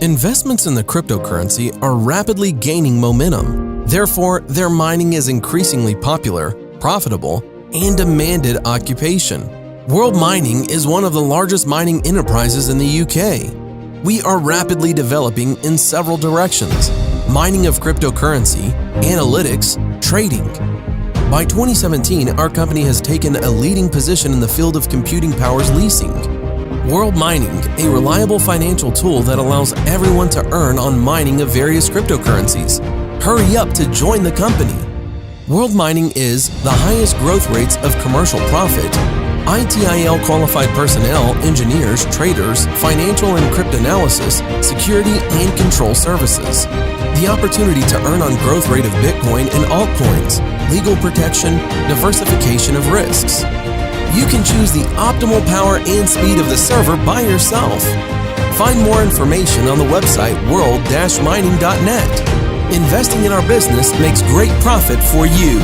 Investments in the cryptocurrency are rapidly gaining momentum. Therefore, their mining is increasingly popular, profitable, and demanded occupation. World Mining is one of the largest mining enterprises in the UK. We are rapidly developing in several directions: mining of cryptocurrency, analytics, trading. By 2017, our company has taken a leading position in the field of computing powers leasing. World Mining, a reliable financial tool that allows everyone to earn on mining of various cryptocurrencies. Hurry up to join the company. World Mining is the highest growth rates of commercial profit, ITIL qualified personnel, engineers, traders, financial and cryptanalysis, security and control services. The opportunity to earn on growth rate of Bitcoin and altcoins, legal protection, diversification of risks. You can choose the optimal power and speed of the server by yourself. Find more information on the website world-mining.net. Investing in our business makes great profit for you.